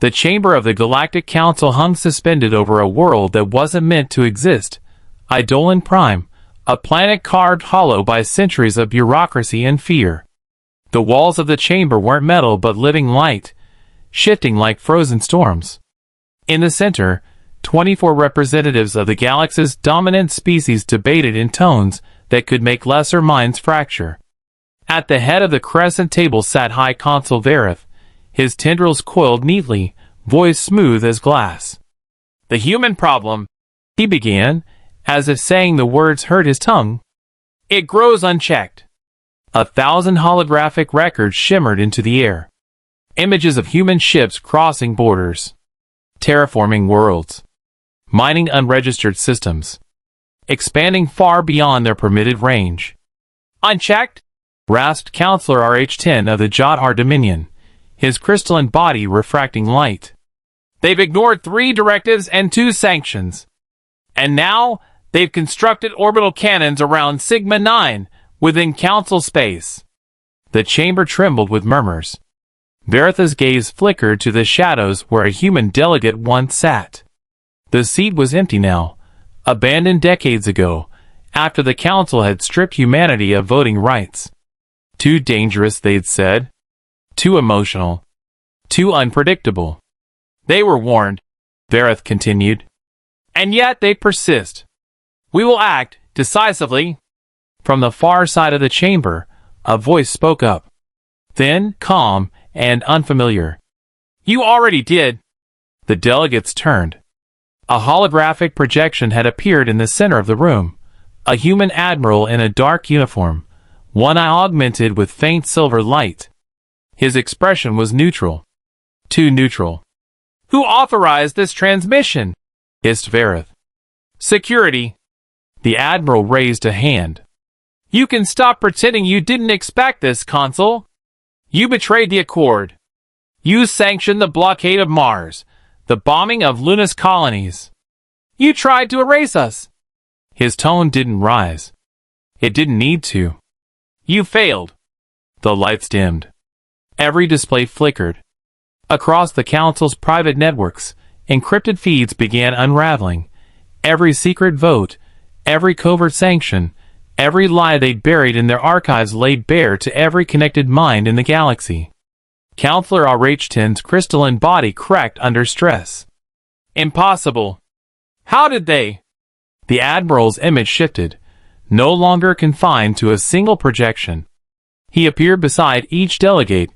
The chamber of the Galactic Council hung suspended over a world that wasn't meant to exist. Eidolon Prime, a planet carved hollow by centuries of bureaucracy and fear. The walls of the chamber weren't metal but living light, shifting like frozen storms. In the center, 24 representatives of the galaxy's dominant species debated in tones that could make lesser minds fracture. At the head of the crescent table sat High Consul Vareth, his tendrils coiled neatly, voice smooth as glass. "The human problem," he began, as if saying the words hurt his tongue. "It grows unchecked." 1,000 holographic records shimmered into the air. Images of human ships crossing borders, terraforming worlds, mining unregistered systems, expanding far beyond their permitted range. "Unchecked?" rasped Counselor RH-10 of the Terran Dominion, his crystalline body refracting light. "They've ignored 3 directives and 2 sanctions. And now, they've constructed orbital cannons around Sigma-9 within Council space." The chamber trembled with murmurs. Vareth's gaze flickered to the shadows where a human delegate once sat. The seat was empty now, abandoned decades ago, after the Council had stripped humanity of voting rights. Too dangerous, they'd said. Too emotional. Too unpredictable. They were warned, Vareth continued. And yet they persist. "We will act decisively." From the far side of the chamber, a voice spoke up. Thin, calm, and unfamiliar. "You already did." The delegates turned. A holographic projection had appeared in the center of the room. A human admiral in a dark uniform, one eye augmented with faint silver light. His expression was neutral. Too neutral. "Who authorized this transmission?" hissed Vareth. "Security." The admiral raised a hand. "You can stop pretending you didn't expect this, Consul. You betrayed the Accord. You sanctioned the blockade of Mars, the bombing of Luna's colonies. You tried to erase us." His tone didn't rise. It didn't need to. "You failed." The lights dimmed. Every display flickered. Across the Council's private networks, encrypted feeds began unraveling. Every secret vote, every covert sanction, every lie they'd buried in their archives laid bare to every connected mind in the galaxy. Counselor RH-10's crystalline body cracked under stress. "Impossible. How did they?" The Admiral's image shifted, no longer confined to a single projection. He appeared beside each delegate,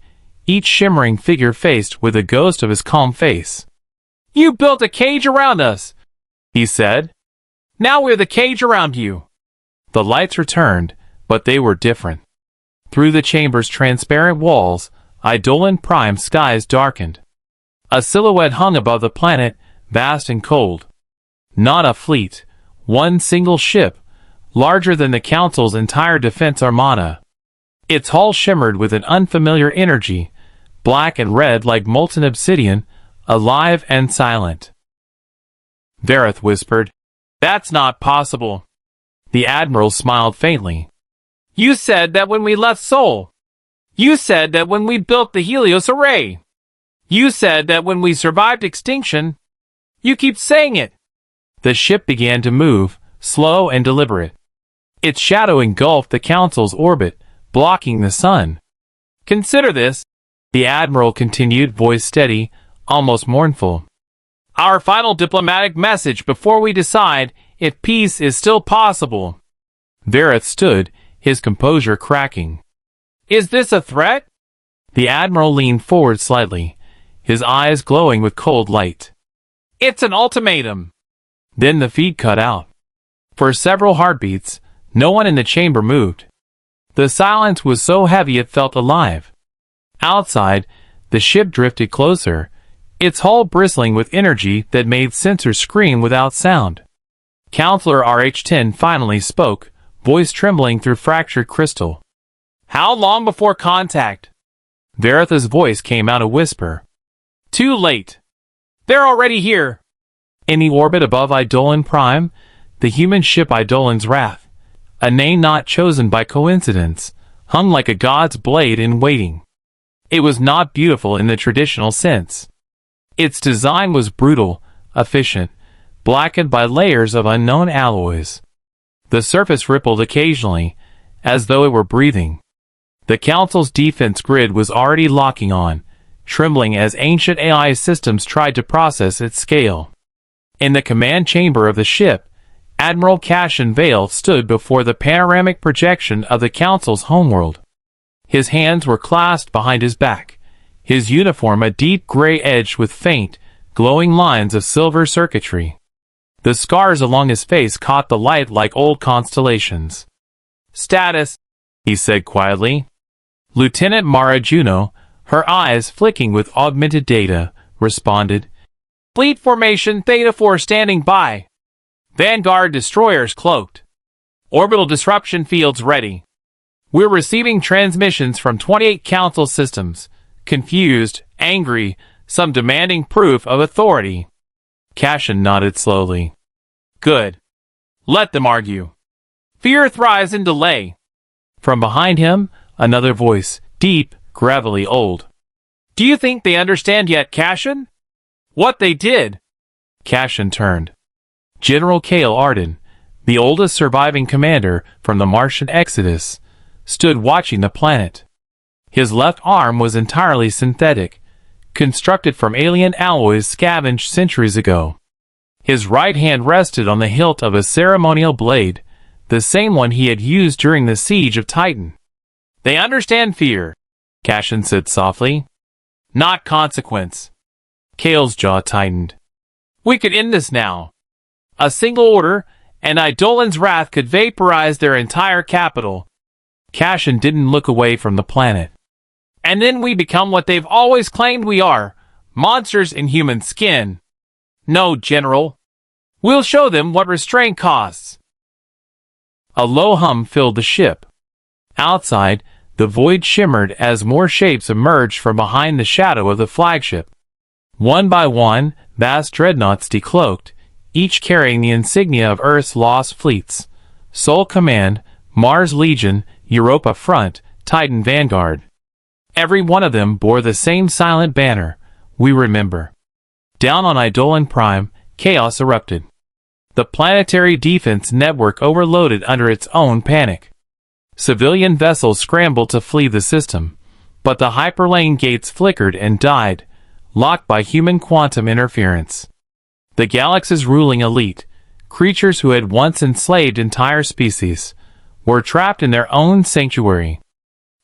each shimmering figure faced with a ghost of his calm face. "You built a cage around us," he said. "Now we're the cage around you." The lights returned, but they were different. Through the chamber's transparent walls, Eidolon Prime skies darkened. A silhouette hung above the planet, vast and cold. Not a fleet, one single ship, larger than the Council's entire defense armada. Its hull shimmered with an unfamiliar energy, black and red like molten obsidian, alive and silent. Vareth whispered, "That's not possible." The Admiral smiled faintly. "You said that when we left Sol. You said that when we built the Helios Array. You said that when we survived extinction. You keep saying it." The ship began to move, slow and deliberate. Its shadow engulfed the Council's orbit, blocking the sun. "Consider this," the Admiral continued, voice steady, almost mournful. "Our final diplomatic message before we decide if peace is still possible." Vareth stood, his composure cracking. "Is this a threat?" The Admiral leaned forward slightly, his eyes glowing with cold light. "It's an ultimatum." Then the feed cut out. For several heartbeats, no one in the chamber moved. The silence was so heavy it felt alive. Outside, the ship drifted closer, its hull bristling with energy that made sensors scream without sound. Counselor RH-10 finally spoke, voice trembling through fractured crystal. "How long before contact?" Vareth's voice came out a whisper. "Too late. They're already here." In the orbit above Eidolon Prime, the human ship Eidolon's Wrath, a name not chosen by coincidence, hung like a god's blade in waiting. It was not beautiful in the traditional sense. Its design was brutal, efficient, blackened by layers of unknown alloys. The surface rippled occasionally, as though it were breathing. The Council's defense grid was already locking on, trembling as ancient AI systems tried to process its scale. In the command chamber of the ship, Admiral Cassian Vale stood before the panoramic projection of the Council's homeworld. His hands were clasped behind his back, his uniform a deep gray edged with faint, glowing lines of silver circuitry. The scars along his face caught the light like old constellations. "Status," he said quietly. Lieutenant Mara Juno, her eyes flicking with augmented data, responded, "Fleet formation Theta 4 standing by. Vanguard destroyers cloaked. Orbital disruption fields ready. We're receiving transmissions from 28 Council systems, confused, angry, some demanding proof of authority." Cassian nodded slowly. "Good. Let them argue. Fear thrives in delay." From behind him, another voice, deep, gravelly old. "Do you think they understand yet, Cassian? What they did?" Cassian turned. General Cale Arden, the oldest surviving commander from the Martian Exodus, stood watching the planet. His left arm was entirely synthetic, constructed from alien alloys scavenged centuries ago. His right hand rested on the hilt of a ceremonial blade, the same one he had used during the siege of Titan. "They understand fear," Cassian said softly. "Not consequence." Cale's jaw tightened. "We could end this now. A single order, and Eidolon's wrath could vaporize their entire capital." Cassian didn't look away from the planet. "And then we become what they've always claimed we are, monsters in human skin. No, General. We'll show them what restraint costs." A low hum filled the ship. Outside, the void shimmered as more shapes emerged from behind the shadow of the flagship. One by one, vast dreadnoughts decloaked, each carrying the insignia of Earth's lost fleets: Sol Command, Mars Legion, Europa Front, Titan Vanguard. Every one of them bore the same silent banner, "We remember." Down on Eidolon Prime, chaos erupted. The planetary defense network overloaded under its own panic. Civilian vessels scrambled to flee the system, but the hyperlane gates flickered and died, locked by human quantum interference. The galaxy's ruling elite, creatures who had once enslaved entire species, were trapped in their own sanctuary.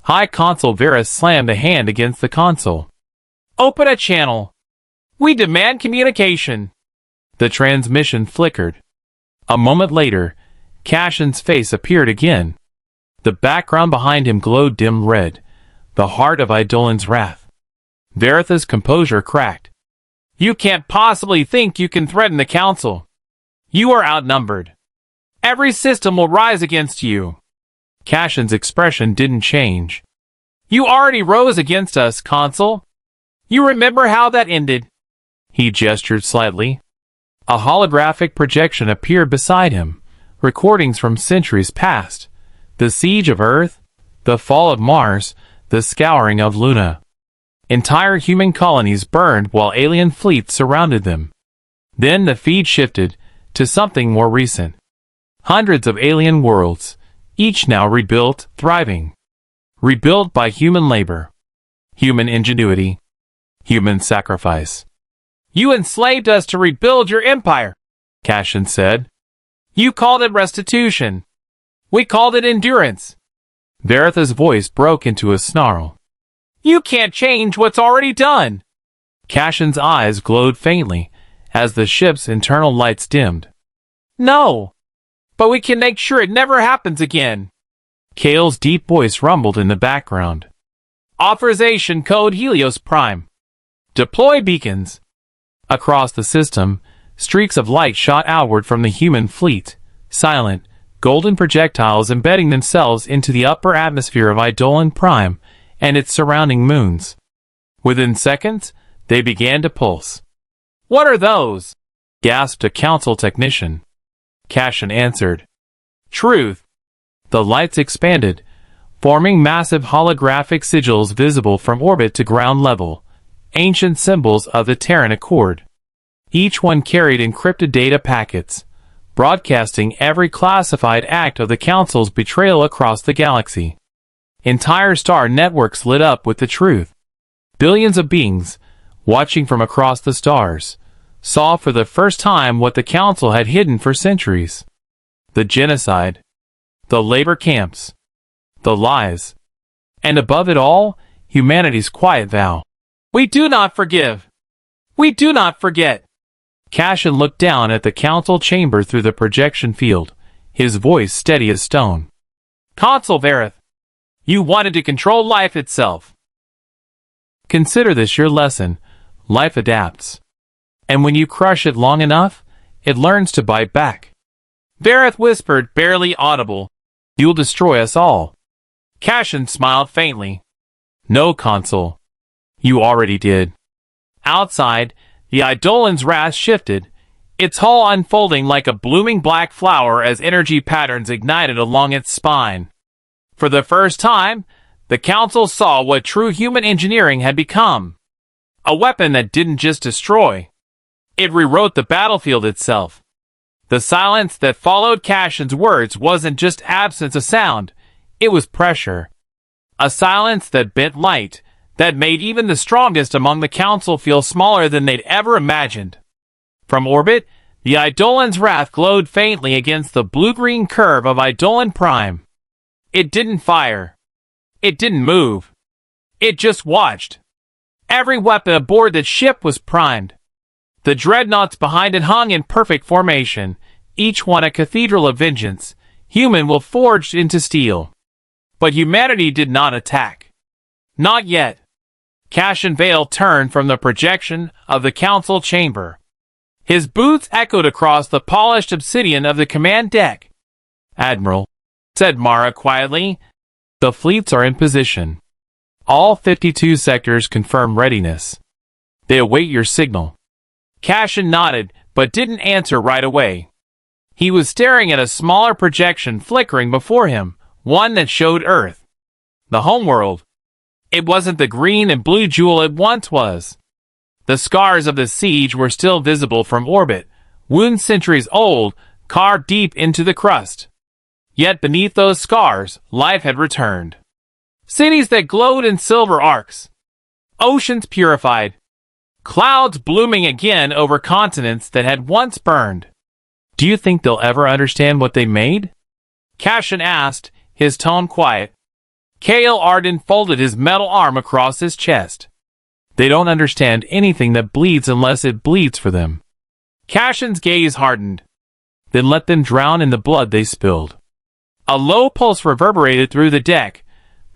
High Consul Varus slammed a hand against the console. "Open a channel. We demand communication." The transmission flickered. A moment later, Cassian's face appeared again. The background behind him glowed dim red, the heart of Eidolon's wrath. Varitha's composure cracked. "You can't possibly think you can threaten the Council. You are outnumbered. Every system will rise against you." Cassian's expression didn't change. "You already rose against us, Consul. You remember how that ended?" He gestured slightly. A holographic projection appeared beside him, recordings from centuries past: the siege of Earth, the fall of Mars, the scouring of Luna. Entire human colonies burned while alien fleets surrounded them. Then the feed shifted to something more recent. Hundreds of alien worlds, each now rebuilt, thriving. Rebuilt by human labor, human ingenuity, human sacrifice. "You enslaved us to rebuild your empire," Cassian said. "You called it restitution. We called it endurance." Varitha's voice broke into a snarl. "You can't change what's already done." Cassian's eyes glowed faintly as the ship's internal lights dimmed. "No, but we can make sure it never happens again." Cale's deep voice rumbled in the background. "Authorization code Helios Prime. Deploy beacons." Across the system, streaks of light shot outward from the human fleet, silent, golden projectiles embedding themselves into the upper atmosphere of Eidolon Prime and its surrounding moons. Within seconds, they began to pulse. "What are those?" gasped a Council technician. Cassian answered. "Truth." The lights expanded, forming massive holographic sigils visible from orbit to ground level, ancient symbols of the Terran Accord. Each one carried encrypted data packets, broadcasting every classified act of the Council's betrayal across the galaxy. Entire star networks lit up with the truth. Billions of beings, watching from across the stars, saw for the first time what the Council had hidden for centuries. The genocide, the labor camps, the lies, and above it all, humanity's quiet vow. We do not forgive. We do not forget. Cassian looked down at the Council chamber through the projection field, his voice steady as stone. Consul Vareth, you wanted to control life itself. Consider this your lesson. Life adapts. And when you crush it long enough, it learns to bite back. Vareth whispered, barely audible, you'll destroy us all. Cassian smiled faintly. No, Consul. You already did. Outside, the Eidolon's wrath shifted, its hull unfolding like a blooming black flower as energy patterns ignited along its spine. For the first time, the Council saw what true human engineering had become. A weapon that didn't just destroy. It rewrote the battlefield itself. The silence that followed Cassian's words wasn't just absence of sound, it was pressure. A silence that bent light, that made even the strongest among the Council feel smaller than they'd ever imagined. From orbit, the Eidolon's wrath glowed faintly against the blue-green curve of Eidolon Prime. It didn't fire. It didn't move. It just watched. Every weapon aboard the ship was primed. The dreadnoughts behind it hung in perfect formation, each one a cathedral of vengeance, human will forged into steel. But humanity did not attack. Not yet. Cassian Vale turned from the projection of the Council chamber. His boots echoed across the polished obsidian of the command deck. Admiral, said Mara quietly, the fleets are in position. All 52 sectors confirm readiness. They await your signal. Cassian nodded, but didn't answer right away. He was staring at a smaller projection flickering before him, one that showed Earth. The homeworld. It wasn't the green and blue jewel it once was. The scars of the siege were still visible from orbit, wounds centuries old, carved deep into the crust. Yet beneath those scars, life had returned. Cities that glowed in silver arcs. Oceans purified. Clouds blooming again over continents that had once burned. Do you think they'll ever understand what they made? Cassian asked, his tone quiet. Kael Arden folded his metal arm across his chest. They don't understand anything that bleeds unless it bleeds for them. Cassian's gaze hardened. Then let them drown in the blood they spilled. A low pulse reverberated through the deck,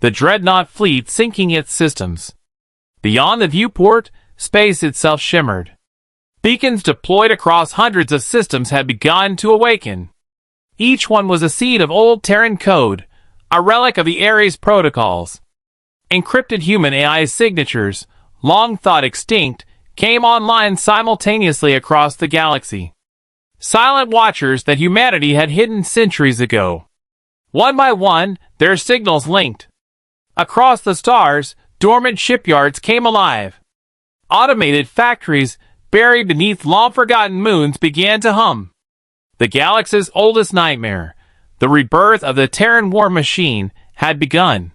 the Dreadnought fleet syncing its systems. Beyond the viewport, space itself shimmered. Beacons deployed across hundreds of systems had begun to awaken. Each one was a seed of old Terran code, a relic of the Ares protocols. Encrypted human AI signatures, long thought extinct, came online simultaneously across the galaxy. Silent watchers that humanity had hidden centuries ago. One by one, their signals linked. Across the stars, dormant shipyards came alive. Automated factories, buried beneath long-forgotten moons, began to hum. The galaxy's oldest nightmare, the rebirth of the Terran war machine, had begun.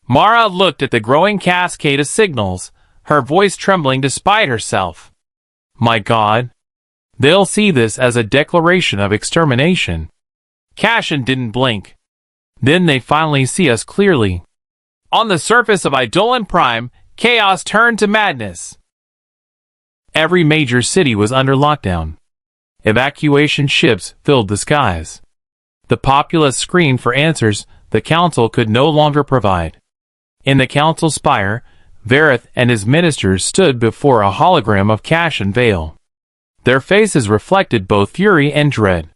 Mara looked at the growing cascade of signals, her voice trembling despite herself. My God. They'll see this as a declaration of extermination. Cassian didn't blink. Then they finally see us clearly. On the surface of Eidolon Prime, chaos turned to madness. Every major city was under lockdown. Evacuation ships filled the skies. The populace screamed for answers the Council could no longer provide. In the Council spire, Vareth and his ministers stood before a hologram of Cassian Vale. Their faces reflected both fury and dread.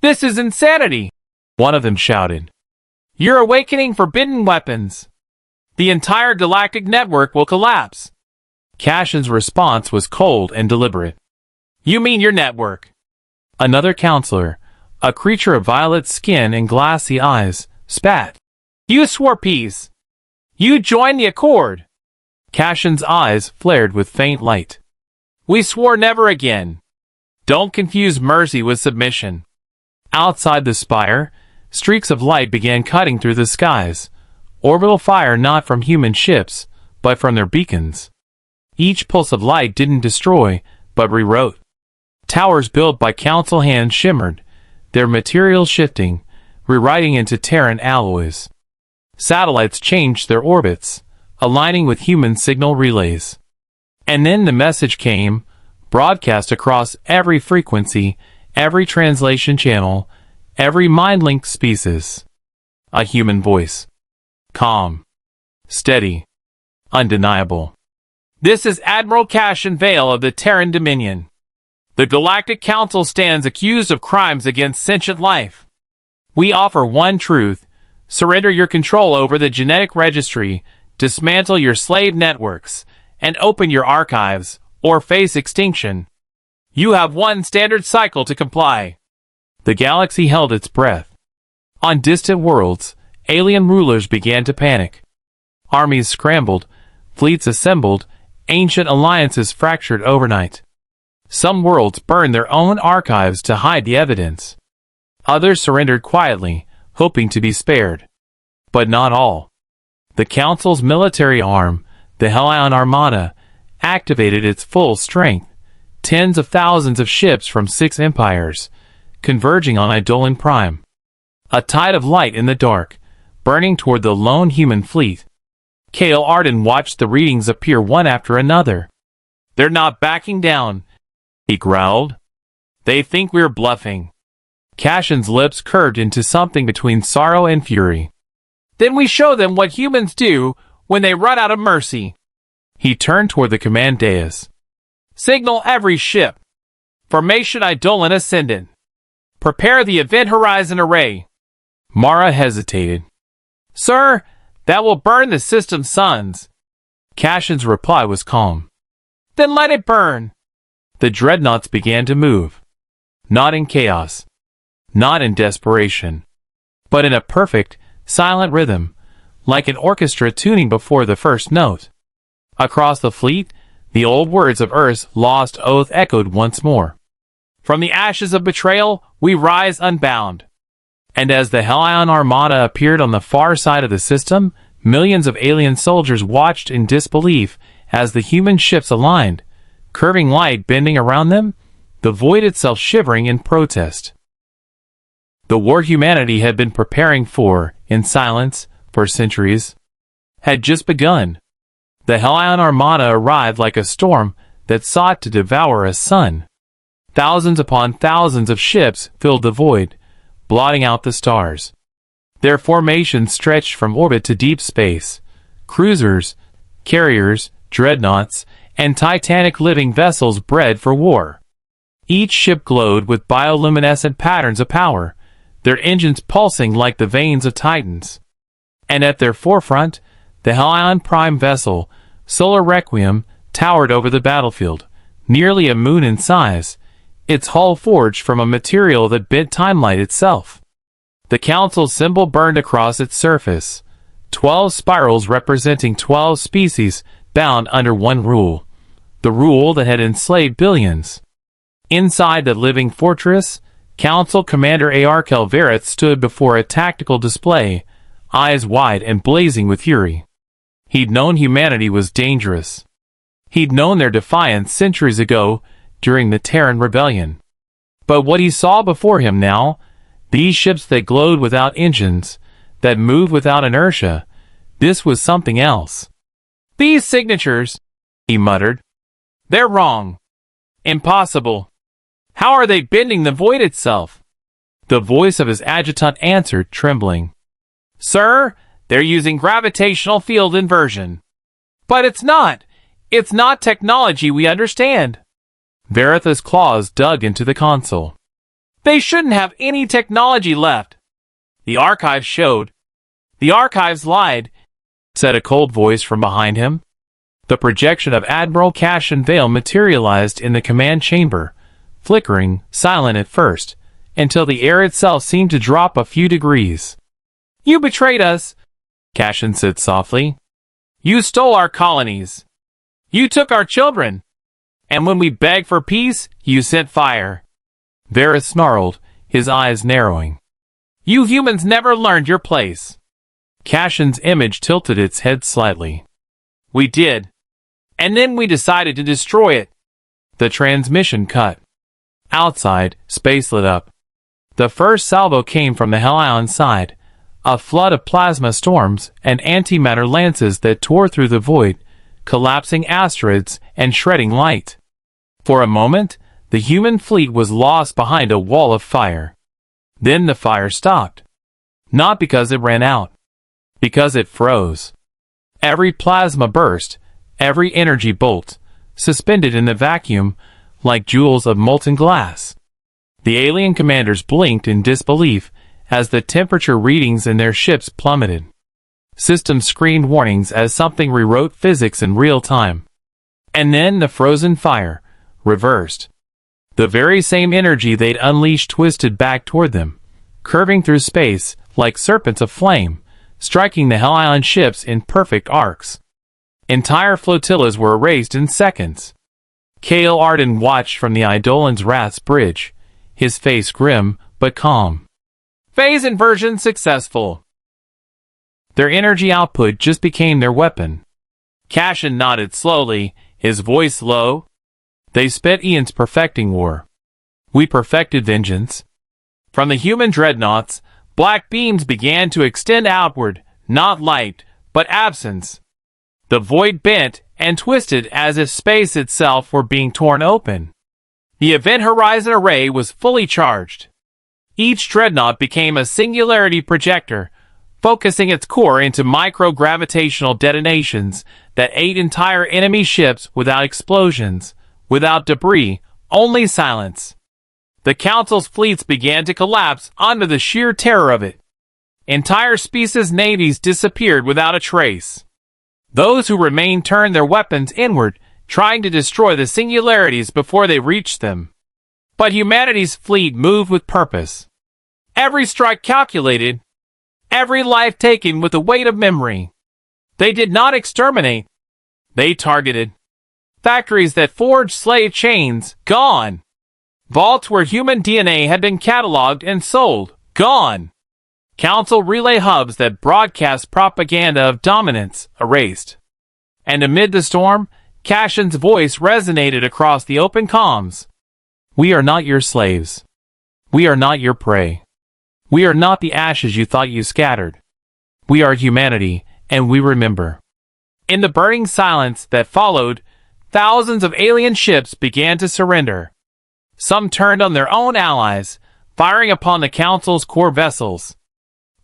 This is insanity! One of them shouted. You're awakening forbidden weapons. The entire galactic network will collapse. Cassian's response was cold and deliberate. You mean your network? Another counselor, a creature of violet skin and glassy eyes, spat. You swore peace. You joined the Accord. Cashin's eyes flared with faint light. We swore never again. Don't confuse mercy with submission. Outside the spire, streaks of light began cutting through the skies. Orbital fire not from human ships, but from their beacons. Each pulse of light didn't destroy, but rewrote. Towers built by council hands shimmered, their materials shifting, rewriting into Terran alloys. Satellites changed their orbits, aligning with human signal relays. And then the message came, broadcast across every frequency, every translation channel, every mind-linked species. A human voice. Calm. Steady. Undeniable. This is Admiral Cashin Vale of the Terran Dominion. The Galactic Council stands accused of crimes against sentient life. We offer one truth. Surrender your control over the genetic registry, dismantle your slave networks, and open your archives, or face extinction. You have one standard cycle to comply. The galaxy held its breath. On distant worlds, alien rulers began to panic. Armies scrambled, fleets assembled, ancient alliances fractured overnight. Some worlds burned their own archives to hide the evidence. Others surrendered quietly, hoping to be spared. But not all. The Council's military arm, the Hellion Armada, activated its full strength. Tens of thousands of ships from 6 empires, converging on Eidolon Prime. A tide of light in the dark, burning toward the lone human fleet. Kale Arden watched the readings appear one after another. They're not backing down, he growled. They think we're bluffing. Cashin's lips curved into something between sorrow and fury. Then we show them what humans do when they run out of mercy. He turned toward the command dais. Signal every ship. Formation Eidolon Ascendant. Prepare the Event Horizon Array. Mara hesitated. Sir, that will burn the system's suns. Cashin's reply was calm. Then let it burn. The dreadnoughts began to move. Not in chaos. Not in desperation. But in a perfect, silent rhythm, like an orchestra tuning before the first note. Across the fleet, the old words of Earth's lost oath echoed once more. From the ashes of betrayal, we rise unbound. And as the Hellion Armada appeared on the far side of the system, millions of alien soldiers watched in disbelief as the human ships aligned, curving light bending around them, the void itself shivering in protest. The war humanity had been preparing for, in silence, for centuries, had just begun. The Hellion Armada arrived like a storm that sought to devour a sun. Thousands upon thousands of ships filled the void, blotting out the stars. Their formations stretched from orbit to deep space. Cruisers, carriers, dreadnoughts, and titanic living vessels bred for war. Each ship glowed with bioluminescent patterns of power, their engines pulsing like the veins of titans. And at their forefront, the Hellion Prime vessel, Solar Requiem, towered over the battlefield, nearly a moon in size, its hull forged from a material that bent timelight itself. The Council's symbol burned across its surface, 12 spirals representing 12 species bound under one rule, the rule that had enslaved billions. Inside the living fortress, Council Commander Aarkel Vareth stood before a tactical display, eyes wide and blazing with fury. He'd known humanity was dangerous. He'd known their defiance centuries ago, during the Terran Rebellion. But what he saw before him now, these ships that glowed without engines, that moved without inertia, this was something else. These signatures, he muttered. They're wrong. Impossible. How are they bending the void itself? The voice of his adjutant answered, trembling. Sir, they're using gravitational field inversion. But it's not technology we understand. Varetha's claws dug into the console. They shouldn't have any technology left. The archives showed. The archives lied, said a cold voice from behind him. The projection of Admiral Cashin Vale materialized in the command chamber, flickering, silent at first, until the air itself seemed to drop a few degrees. You betrayed us, Cashin said softly. You stole our colonies. You took our children. And when we begged for peace, you sent fire. Varys snarled, his eyes narrowing. You humans never learned your place. Cassian's image tilted its head slightly. We did. And then we decided to destroy it. The transmission cut. Outside, space lit up. The first salvo came from the Hell Island side, a flood of plasma storms and antimatter lances that tore through the void, collapsing asteroids and shredding light. For a moment, the human fleet was lost behind a wall of fire. Then the fire stopped. Not because it ran out. Because it froze. Every plasma burst, every energy bolt, suspended in the vacuum like jewels of molten glass. The alien commanders blinked in disbelief as the temperature readings in their ships plummeted. Systems screened warnings as something rewrote physics in real time. And then the frozen fire reversed. The very same energy they'd unleashed twisted back toward them, curving through space like serpents of flame, striking the Hell Island ships in perfect arcs. Entire flotillas were erased in seconds. Cale Arden watched from the Eidolon's Wrath's bridge, his face grim but calm. Phase inversion successful. Their energy output just became their weapon. Cassian nodded slowly, his voice low. They spent eons perfecting war. We perfected vengeance. From the human dreadnoughts, black beams began to extend outward, not light, but absence. The void bent and twisted as if space itself were being torn open. The Event Horizon Array was fully charged. Each dreadnought became a singularity projector, focusing its core into micro-gravitational detonations that ate entire enemy ships without explosions, without debris, only silence. The Council's fleets began to collapse under the sheer terror of it. Entire species' navies disappeared without a trace. Those who remained turned their weapons inward, trying to destroy the singularities before they reached them. But humanity's fleet moved with purpose. Every strike calculated, every life taken with the weight of memory. They did not exterminate. They targeted. Factories that forged slave chains, gone. Vaults where human DNA had been cataloged and sold, gone. Council relay hubs that broadcast propaganda of dominance, erased. And amid the storm, Cassian's voice resonated across the open comms. We are not your slaves. We are not your prey. We are not the ashes you thought you scattered. We are humanity, and we remember. In the burning silence that followed, thousands of alien ships began to surrender. Some turned on their own allies, firing upon the Council's core vessels.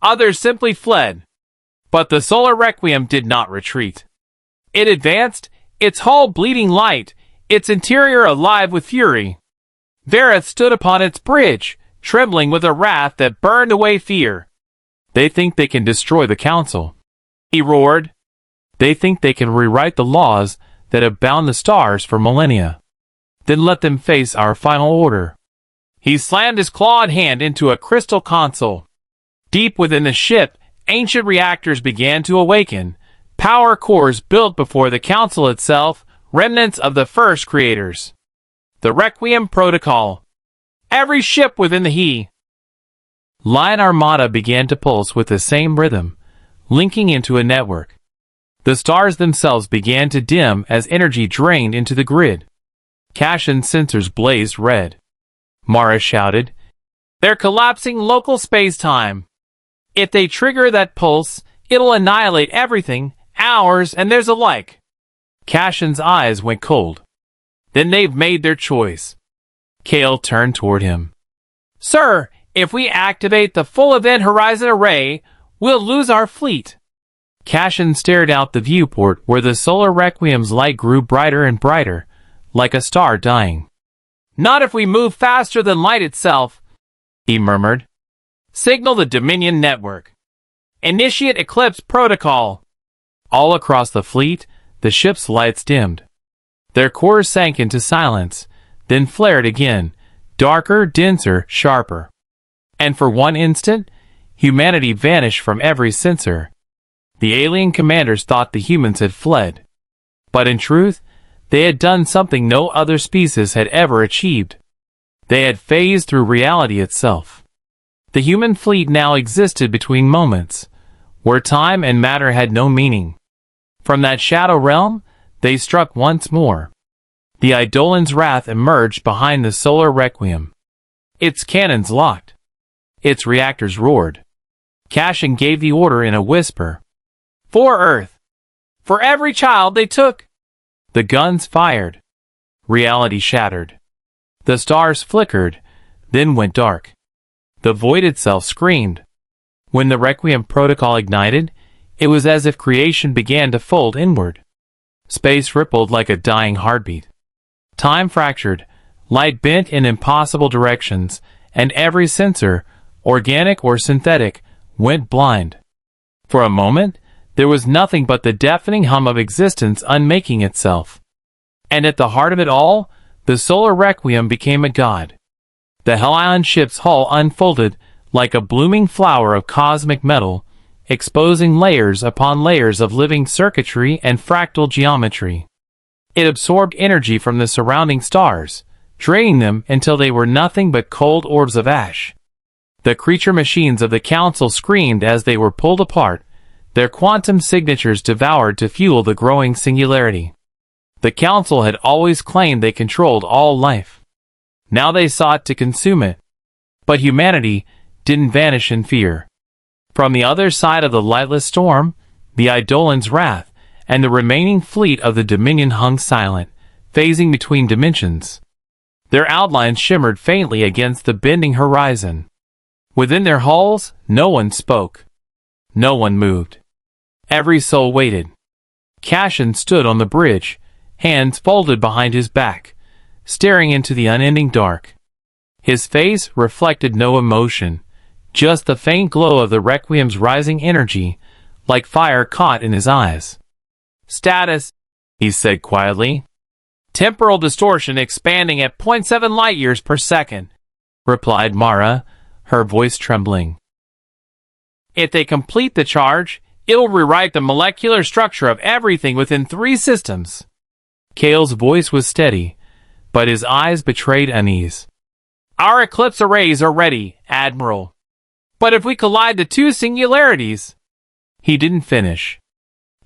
Others simply fled. But the Solar Requiem did not retreat. It advanced, its hull bleeding light, its interior alive with fury. Varys stood upon its bridge, trembling with a wrath that burned away fear. They think they can destroy the Council. He roared. They think they can rewrite the laws that have bound the stars for millennia. Then let them face our final order. He slammed his clawed hand into a crystal console. Deep within the ship, ancient reactors began to awaken, power cores built before the Council itself, remnants of the first creators. The Requiem Protocol. Every ship within the HE Line Armada began to pulse with the same rhythm, linking into a network. The stars themselves began to dim as energy drained into the grid. Cassian's sensors blazed red. Mara shouted, "They're collapsing local space-time. If they trigger that pulse, it'll annihilate everything, ours and theirs alike." Cassian's eyes went cold. Then they've made their choice. Cale turned toward him. "Sir, if we activate the full Event Horizon Array, we'll lose our fleet." Cassian stared out the viewport where the Solar Requiem's light grew brighter and brighter, like a star dying. "Not if we move faster than light itself," he murmured. "Signal the Dominion network. Initiate Eclipse Protocol." All across the fleet, the ship's lights dimmed. Their cores sank into silence, then flared again, darker, denser, sharper. And for one instant, humanity vanished from every sensor. The alien commanders thought the humans had fled. But in truth, they had done something no other species had ever achieved. They had phased through reality itself. The human fleet now existed between moments, where time and matter had no meaning. From that shadow realm, they struck once more. The Eidolon's wrath emerged behind the solar requiem. Its cannons locked. Its reactors roared. Cashin gave the order in a whisper. For Earth! For every child they took! The guns fired. Reality shattered. The stars flickered, then went dark. The void itself screamed. When the Requiem protocol ignited, it was as if creation began to fold inward. Space rippled like a dying heartbeat. Time fractured, light bent in impossible directions, and every sensor, organic or synthetic, went blind. For a moment, there was nothing but the deafening hum of existence unmaking itself. And at the heart of it all, the solar requiem became a god. The Hellion ship's hull unfolded like a blooming flower of cosmic metal, exposing layers upon layers of living circuitry and fractal geometry. It absorbed energy from the surrounding stars, draining them until they were nothing but cold orbs of ash. The creature machines of the Council screamed as they were pulled apart, their quantum signatures devoured to fuel the growing singularity. The Council had always claimed they controlled all life. Now they sought to consume it. But humanity didn't vanish in fear. From the other side of the lightless storm, the Eidolon's wrath and the remaining fleet of the Dominion hung silent, phasing between dimensions. Their outlines shimmered faintly against the bending horizon. Within their hulls, no one spoke. No one moved. Every soul waited. Cashin stood on the bridge, hands folded behind his back, staring into the unending dark. His face reflected no emotion, just the faint glow of the Requiem's rising energy, like fire caught in his eyes. Status, he said quietly. Temporal distortion expanding at 0.7 light-years per second, replied Mara, her voice trembling. If they complete the charge, it'll rewrite the molecular structure of everything within 3 systems. Kale's voice was steady, but his eyes betrayed unease. Our eclipse arrays are ready, Admiral. But if we collide the 2 singularities... He didn't finish.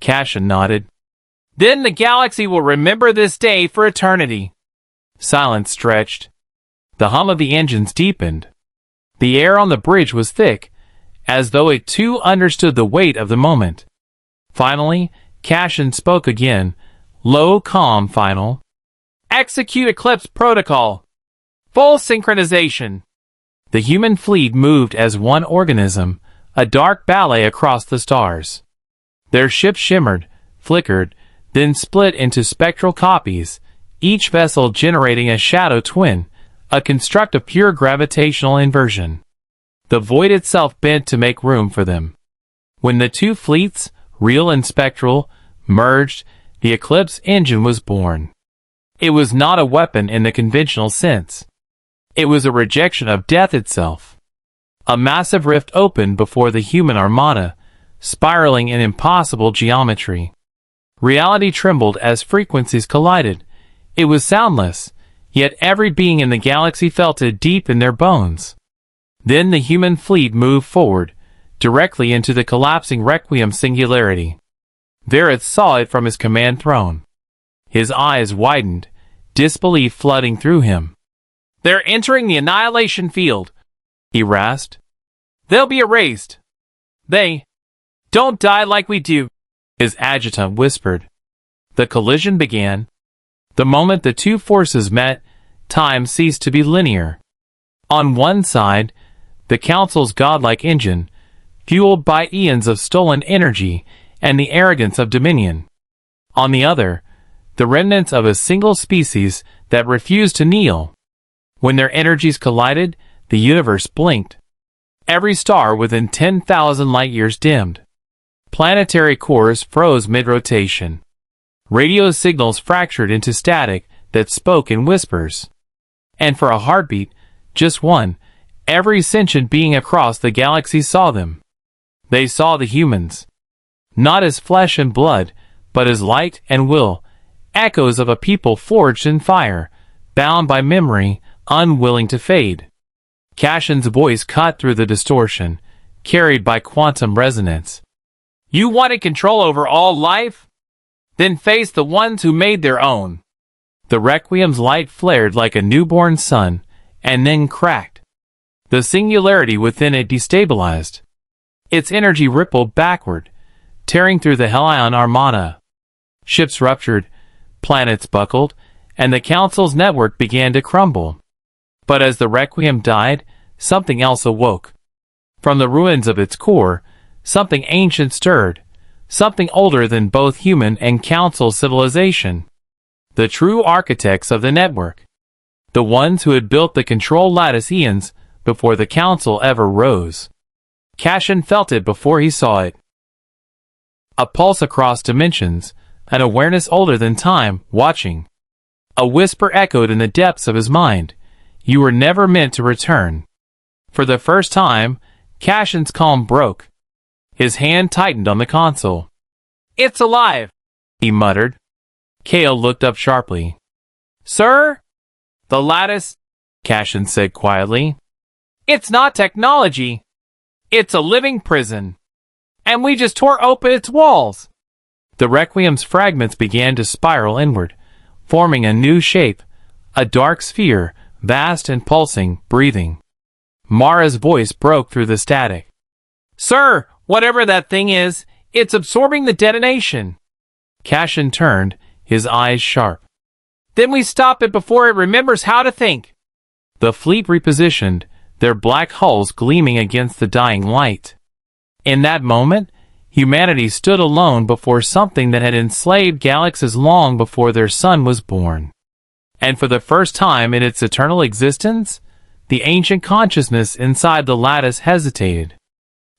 Cashin nodded. Then the galaxy will remember this day for eternity. Silence stretched. The hum of the engines deepened. The air on the bridge was thick, as though it too understood the weight of the moment. Finally, Cashin spoke again, low, calm, final. Execute Eclipse Protocol. Full synchronization. The human fleet moved as one organism, a dark ballet across the stars. Their ships shimmered, flickered, then split into spectral copies, each vessel generating a shadow twin, a construct of pure gravitational inversion. The void itself bent to make room for them. When the 2 fleets, real and spectral, merged, the Eclipse engine was born. It was not a weapon in the conventional sense. It was a rejection of death itself. A massive rift opened before the human armada, spiraling in impossible geometry. Reality trembled as frequencies collided. It was soundless, yet every being in the galaxy felt it deep in their bones. Then the human fleet moved forward, directly into the collapsing Requiem singularity. Varith saw it from his command throne. His eyes widened, disbelief flooding through him. They're entering the annihilation field, he rasped. They'll be erased. They don't die like we do, his adjutant whispered. The collision began. The moment the 2 forces met, time ceased to be linear. On one side, the Council's godlike engine, fueled by eons of stolen energy and the arrogance of Dominion. On the other, the remnants of a single species that refused to kneel. When their energies collided, the universe blinked. Every star within 10,000 light-years dimmed. Planetary cores froze mid-rotation. Radio signals fractured into static that spoke in whispers. And for a heartbeat, just one, every sentient being across the galaxy saw them. They saw the humans. not as flesh and blood, but as light and will, echoes of a people forged in fire, bound by memory, unwilling to fade. Cashin's voice cut through the distortion, carried by quantum resonance. You wanted control over all life? Then face the ones who made their own. The Requiem's light flared like a newborn sun, and then cracked. The singularity within it destabilized. Its energy rippled backward, tearing through the Hellion Armada. Ships ruptured, planets buckled, and the Council's network began to crumble. But as the Requiem died, something else awoke. From the ruins of its core, something ancient stirred, something older than both human and Council civilization. The true architects of the network. The ones who had built the control lattice eons before the Council ever rose. Cashin felt it before he saw it. A pulse across dimensions, an awareness older than time, watching. A whisper echoed in the depths of his mind. You were never meant to return. For the first time, Cashin's calm broke. His hand tightened on the console. It's alive, he muttered. Kale looked up sharply. Sir? The lattice, Cashin said quietly. It's not technology. It's a living prison. And we just tore open its walls. The Requiem's fragments began to spiral inward, forming a new shape, a dark sphere, vast and pulsing, breathing. Mara's voice broke through the static. Sir, whatever that thing is, it's absorbing the detonation. Cashin turned, his eyes sharp. Then we stop it before it remembers how to think. The fleet repositioned, their black hulls gleaming against the dying light. In that moment, humanity stood alone before something that had enslaved galaxies long before their sun was born. And for the first time in its eternal existence, the ancient consciousness inside the lattice hesitated.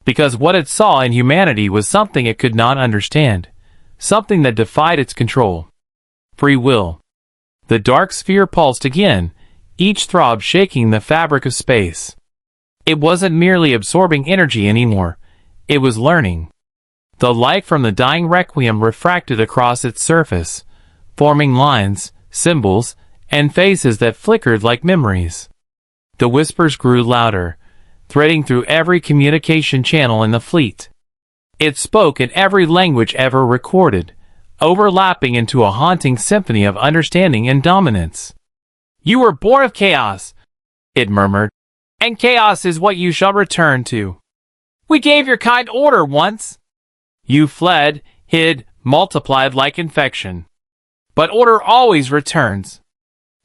Because what it saw in humanity was something it could not understand, something that defied its control. Free will. The dark sphere pulsed again, each throb shaking the fabric of space. It wasn't merely absorbing energy anymore, it was learning. The light from the dying Requiem refracted across its surface, forming lines, symbols, and faces that flickered like memories. The whispers grew louder, threading through every communication channel in the fleet. It spoke in every language ever recorded, overlapping into a haunting symphony of understanding and dominance. You were born of chaos, it murmured, and chaos is what you shall return to. We gave your kind order once. You fled, hid, multiplied like infection. But order always returns.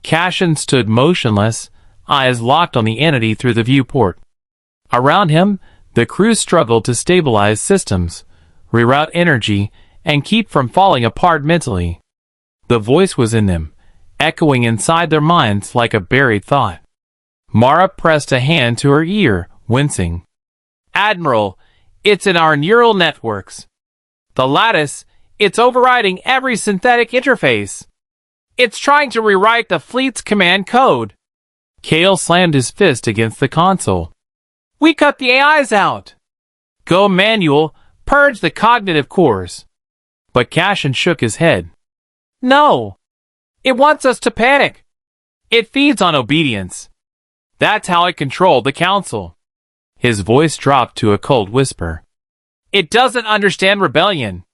Cashin stood motionless, eyes locked on the entity through the viewport. Around him, the crew struggled to stabilize systems, reroute energy, and keep from falling apart mentally. The voice was in them, echoing inside their minds like a buried thought. Mara pressed a hand to her ear, wincing. Admiral, it's in our neural networks. The lattice, it's overriding every synthetic interface. It's trying to rewrite the fleet's command code. Kale slammed his fist against the console. We cut the AIs out. Go manual, purge the cognitive cores. But Cashin shook his head. No. It wants us to panic. It feeds on obedience. That's how it controlled the Council. His voice dropped to a cold whisper. It doesn't understand rebellion.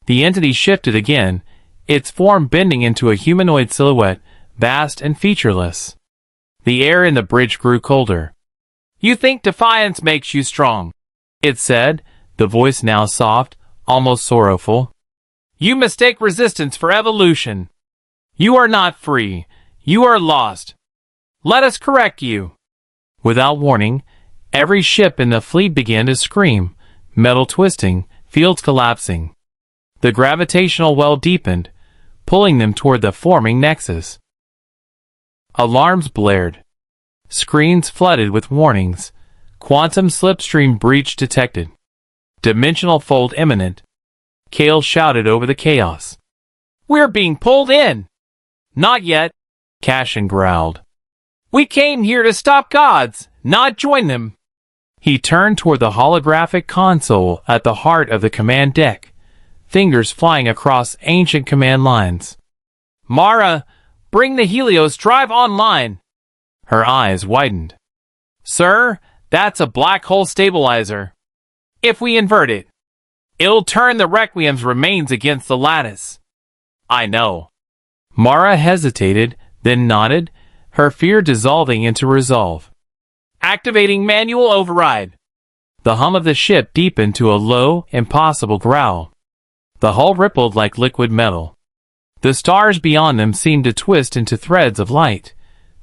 The entity shifted again, its form bending into a humanoid silhouette, vast and featureless. The air in the bridge grew colder. You think defiance makes you strong, it said, the voice now soft, almost sorrowful. You mistake resistance for evolution. You are not free. You are lost. Let us correct you. Without warning, every ship in the fleet began to scream, metal twisting, fields collapsing. The gravitational well deepened, pulling them toward the forming nexus. Alarms blared. Screens flooded with warnings. Quantum slipstream breach detected. Dimensional fold imminent. Kale shouted over the chaos. We're being pulled in. Not yet, Cashin growled. We came here to stop gods, not join them. He turned toward the holographic console at the heart of the command deck, fingers flying across ancient command lines. "Mara, bring the Helios drive online." Her eyes widened. "Sir, that's a black hole stabilizer. If we invert it, it'll turn the Requiem's remains against the lattice." "I know." Mara hesitated, then nodded, her fear dissolving into resolve. "Activating manual override." The hum of the ship deepened to a low, impossible growl. The hull rippled like liquid metal. The stars beyond them seemed to twist into threads of light,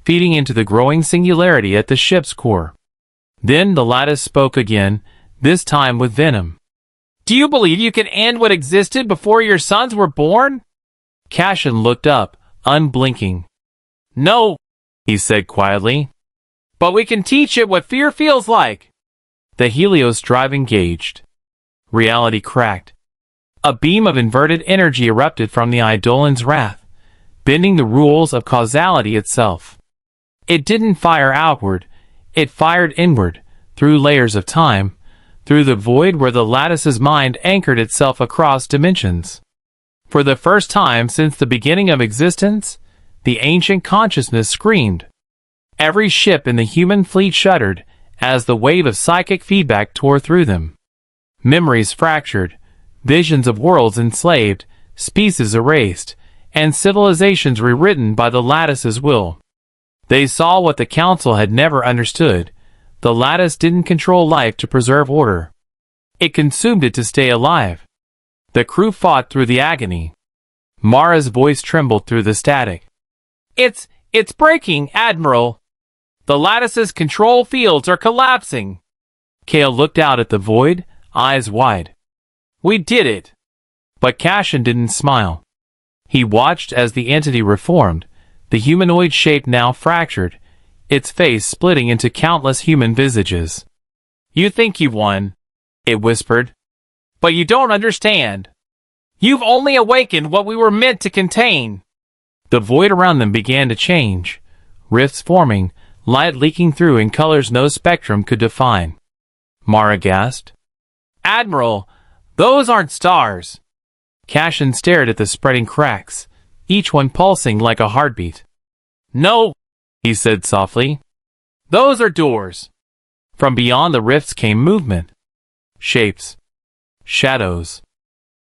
feeding into the growing singularity at the ship's core. Then the lattice spoke again, this time with venom. "Do you believe you can end what existed before your sons were born?" Cassian looked up, unblinking. "No," he said quietly. "But we can teach it what fear feels like." The Helios drive engaged. Reality cracked. A beam of inverted energy erupted from the Eidolon's wrath, bending the rules of causality itself. It didn't fire outward, it fired inward, through layers of time, through the void where the lattice's mind anchored itself across dimensions. For the first time since the beginning of existence, the ancient consciousness screamed. Every ship in the human fleet shuddered as the wave of psychic feedback tore through them. Memories fractured, visions of worlds enslaved, species erased, and civilizations rewritten by the lattice's will. They saw what the Council had never understood. The lattice didn't control life to preserve order. It consumed it to stay alive. The crew fought through the agony. Mara's voice trembled through the static. It's breaking, Admiral. The lattice's control fields are collapsing." Kale looked out at the void, eyes wide. "We did it." But Cassian didn't smile. He watched as the entity reformed, the humanoid shape now fractured, its face splitting into countless human visages. "You think you've won," it whispered. "But you don't understand. You've only awakened what we were meant to contain." The void around them began to change, rifts forming, light leaking through in colors no spectrum could define. Mara gasped. "Admiral, those aren't stars." Cassian stared at the spreading cracks, each one pulsing like a heartbeat. "No," he said softly. "Those are doors." From beyond the rifts came movement. Shapes. Shadows.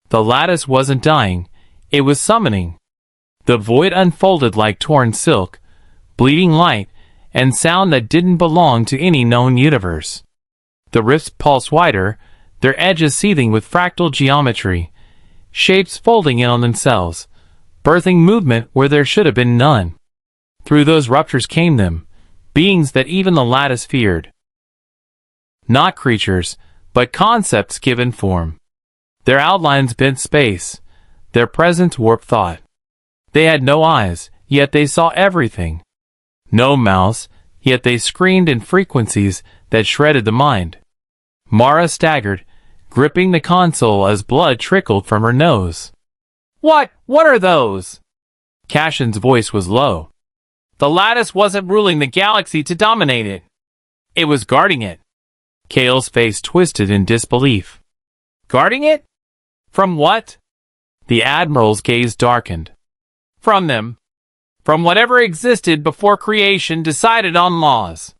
The lattice wasn't dying, it was summoning. The void unfolded like torn silk, bleeding light, and sound that didn't belong to any known universe. The rifts pulsed wider, their edges seething with fractal geometry, shapes folding in on themselves, birthing movement where there should have been none. Through those ruptures came them, beings that even the lattice feared. Not creatures, but concepts given form. Their outlines bent space, their presence warped thought. They had no eyes, yet they saw everything. No mouths, yet they screamed in frequencies that shredded the mind. Mara staggered, gripping the console as blood trickled from her nose. What are those?" Cassian's voice was low. "The lattice wasn't ruling the galaxy to dominate it. It was guarding it." Kale's face twisted in disbelief. "Guarding it? From what?" The Admiral's gaze darkened. "From them. From whatever existed before creation decided on laws."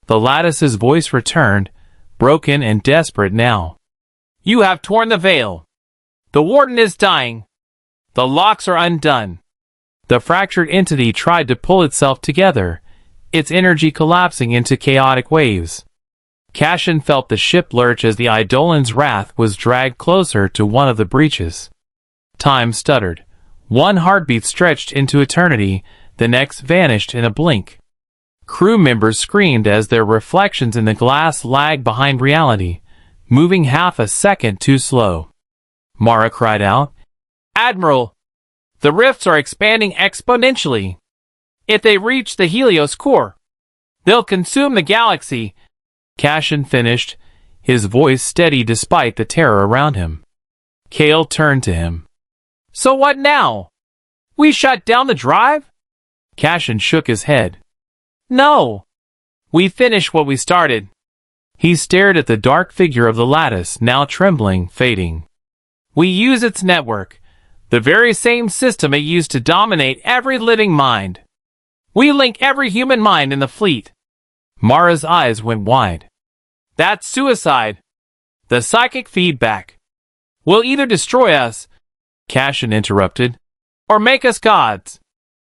The lattice's voice returned, broken and desperate now. "You have torn the veil. The warden is dying. The locks are undone." The fractured entity tried to pull itself together, its energy collapsing into chaotic waves. Cassian felt the ship lurch as the Eidolon's wrath was dragged closer to one of the breaches. Time stuttered. One heartbeat stretched into eternity, the next vanished in a blink. Crew members screamed as their reflections in the glass lagged behind reality, moving half a second too slow. Mara cried out, "Admiral, the rifts are expanding exponentially. If they reach the Helios core, they'll consume the galaxy." Cassian finished, his voice steady despite the terror around him. Kale turned to him. "So what now? We shut down the drive?" Cassian shook his head. "No. We finish what we started." He stared at the dark figure of the lattice, now trembling, fading. We use its network, the very same system it used to dominate every living mind. We link every human mind in the fleet. Mara's eyes went wide. That's suicide. The psychic feedback will either destroy us, Cassian interrupted, or make us gods.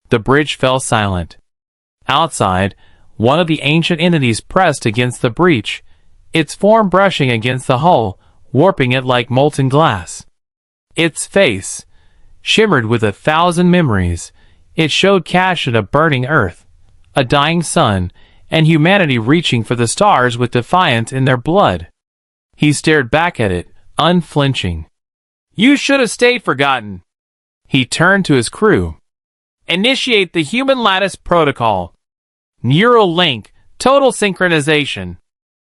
The bridge fell silent. Outside, one of the ancient entities pressed against the breach, its form brushing against the hull, warping it like molten glass. Its face shimmered with 1,000 memories. It showed Cassian a burning earth, a dying sun, and humanity reaching for the stars with defiance in their blood. He stared back at it, unflinching. You should have stayed forgotten. He turned to his crew. Initiate the human lattice protocol. Neural link, total synchronization.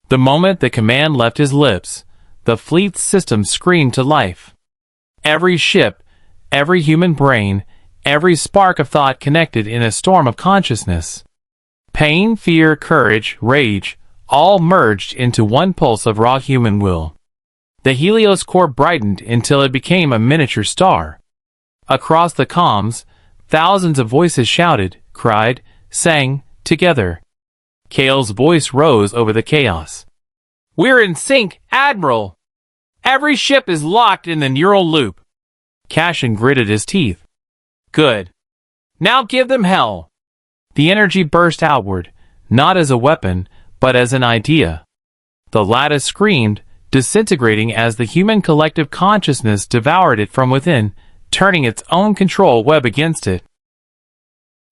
The moment the command left his lips, the fleet's system screamed to life. Every ship, every human brain, every spark of thought connected in a storm of consciousness. Pain, fear, courage, rage, all merged into one pulse of raw human will. The Helios core brightened until it became a miniature star. Across the comms, thousands of voices shouted, cried, sang, together. Kale's voice rose over the chaos. We're in sync, Admiral! Every ship is locked in the neural loop. Cassian gritted his teeth. Good. Now give them hell. The energy burst outward, not as a weapon, but as an idea. The lattice screamed, disintegrating as the human collective consciousness devoured it from within, turning its own control web against it.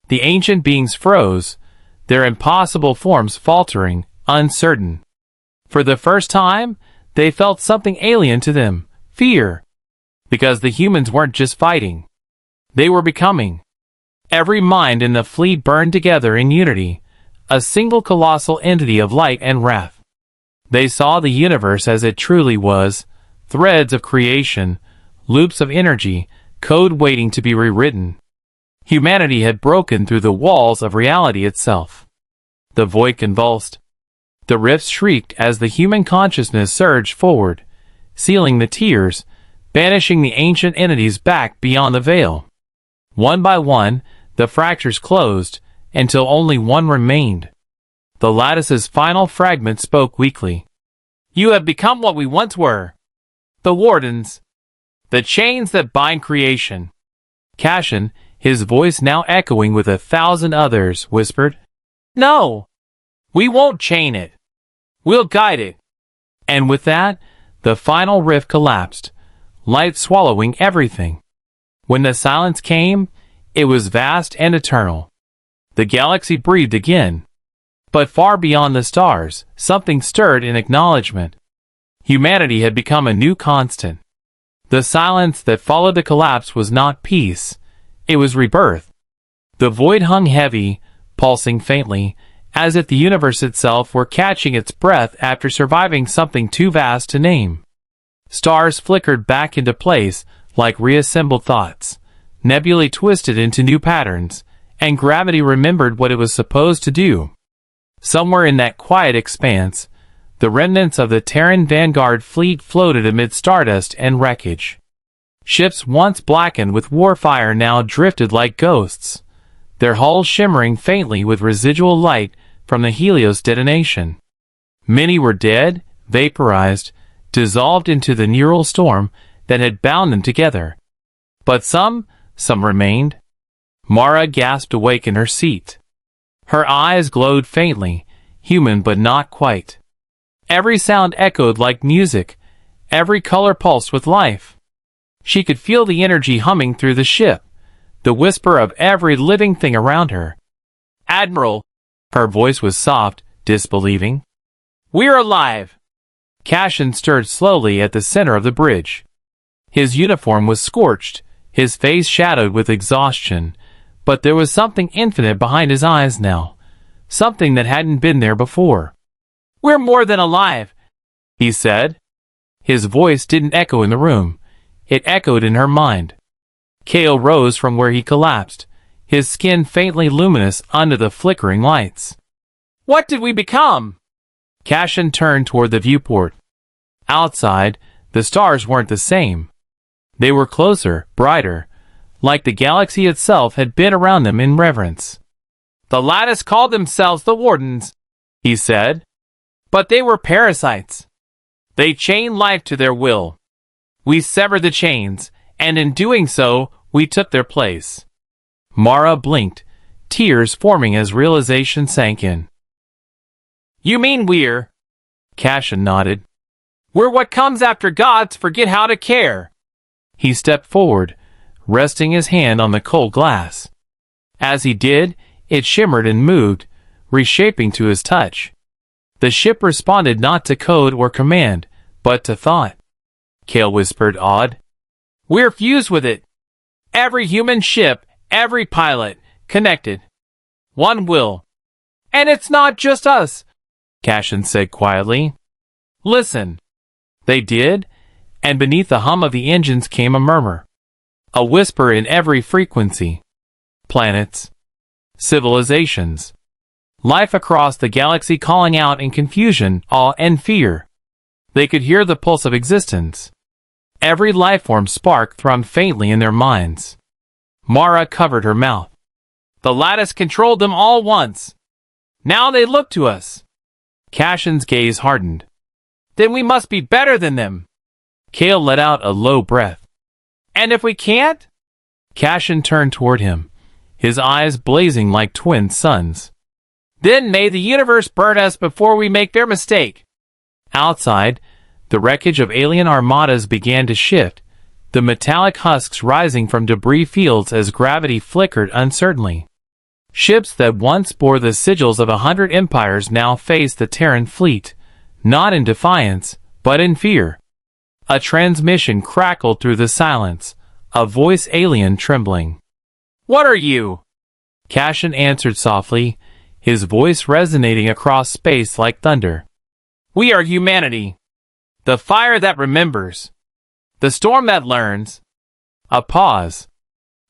The ancient beings froze, their impossible forms faltering, uncertain. For the first time, they felt something alien to them, fear. Because the humans weren't just fighting. They were becoming. Every mind in the fleet burned together in unity, a single colossal entity of light and wrath. They saw the universe as it truly was, threads of creation, loops of energy, code waiting to be rewritten. Humanity had broken through the walls of reality itself. The void convulsed. The rifts shrieked as the human consciousness surged forward, sealing the tears, banishing the ancient entities back beyond the veil. One by one, the fractures closed, until only one remained. The lattice's final fragment spoke weakly. You have become what we once were. The Wardens. The chains that bind creation. Cassian, his voice now echoing with 1,000 others, whispered, No! We won't chain it. We'll guide it. And with that, the final rift collapsed, light swallowing everything. When the silence came, it was vast and eternal. The galaxy breathed again. But far beyond the stars, something stirred in acknowledgement. Humanity had become a new constant. The silence that followed the collapse was not peace, it was rebirth. The void hung heavy, pulsing faintly, as if the universe itself were catching its breath after surviving something too vast to name. Stars flickered back into place like reassembled thoughts, nebulae twisted into new patterns, and gravity remembered what it was supposed to do. Somewhere in that quiet expanse, the remnants of the Terran Vanguard fleet floated amid stardust and wreckage. Ships once blackened with warfire now drifted like ghosts, their hulls shimmering faintly with residual light from the Helios detonation. Many were dead, vaporized, dissolved into the neural storm that had bound them together. But some remained. Mara gasped awake in her seat. Her eyes glowed faintly, human but not quite. Every sound echoed like music, every color pulsed with life. She could feel the energy humming through the ship, the whisper of every living thing around her. Admiral, her voice was soft, disbelieving. We're alive! Cassian stirred slowly at the center of the bridge. His uniform was scorched, his face shadowed with exhaustion, but there was something infinite behind his eyes now, something that hadn't been there before. We're more than alive, he said. His voice didn't echo in the room. It echoed in her mind. Kale rose from where he collapsed, his skin faintly luminous under the flickering lights. What did we become? Cassian turned toward the viewport. Outside, the stars weren't the same. They were closer, brighter, like the galaxy itself had been around them in reverence. "The Lattice called themselves the Wardens," he said. "But they were parasites. They chained life to their will. We severed the chains, and in doing so, we took their place." Mara blinked, tears forming as realization sank in. "You mean we're—" Cassian nodded. "We're what comes after gods forget how to care." He stepped forward, resting his hand on the cold glass. As he did, it shimmered and moved, reshaping to his touch. The ship responded not to code or command, but to thought. Kale whispered, awed. "We're fused with it. Every human ship, every pilot, connected. One will. And it's not just us," Cassian said quietly. "Listen." They did, and beneath the hum of the engines came a murmur. A whisper in every frequency. Planets. Civilizations. Life across the galaxy calling out in confusion, awe, and fear. They could hear the pulse of existence. Every lifeform spark thrummed faintly in their minds. Mara covered her mouth. "The Lattice controlled them all once. Now they look to us." Cassian's gaze hardened. "Then we must be better than them." Kale let out a low breath. "And if we can't?" Cassian turned toward him, his eyes blazing like twin suns. "Then may the universe burn us before we make their mistake." Outside, the wreckage of alien armadas began to shift, the metallic husks rising from debris fields as gravity flickered uncertainly. Ships that once bore the sigils of 100 empires now faced the Terran fleet, not in defiance, but in fear. A transmission crackled through the silence, a voice alien trembling. "What are you?" Cassian answered softly, his voice resonating across space like thunder. "We are humanity. The fire that remembers. The storm that learns." A pause.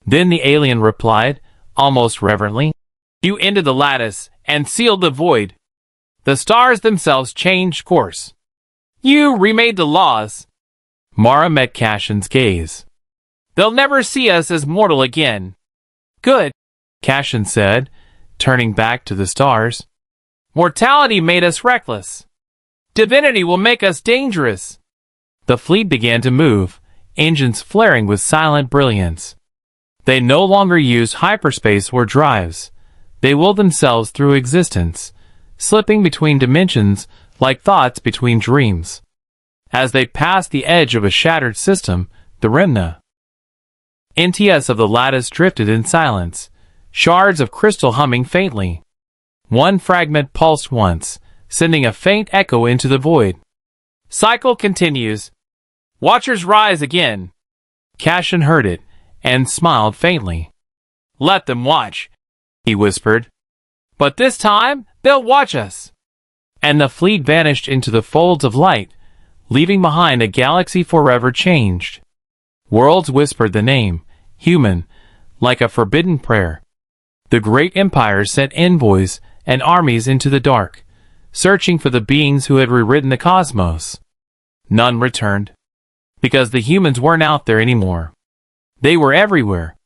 Then the alien replied, almost reverently, "You ended the Lattice and sealed the void. The stars themselves changed course. You remade the laws." Mara met Cassian's gaze. "They'll never see us as mortal again." "Good," Cassian said, turning back to the stars. "Mortality made us reckless. Divinity will make us dangerous." The fleet began to move, engines flaring with silent brilliance. They no longer used hyperspace or drives. They willed themselves through existence, slipping between dimensions like thoughts between dreams. As they passed the edge of a shattered system, the remnant NTS of the Lattice drifted in silence, shards of crystal humming faintly. One fragment pulsed once, sending a faint echo into the void. "Cycle continues. Watchers rise again." Cassian heard it, and smiled faintly. "Let them watch," he whispered. "But this time, they'll watch us." And the fleet vanished into the folds of light, leaving behind a galaxy forever changed. Worlds whispered the name, human, like a forbidden prayer. The great empires sent envoys and armies into the dark, searching for the beings who had rewritten the cosmos. None returned, because the humans weren't out there anymore. They were everywhere,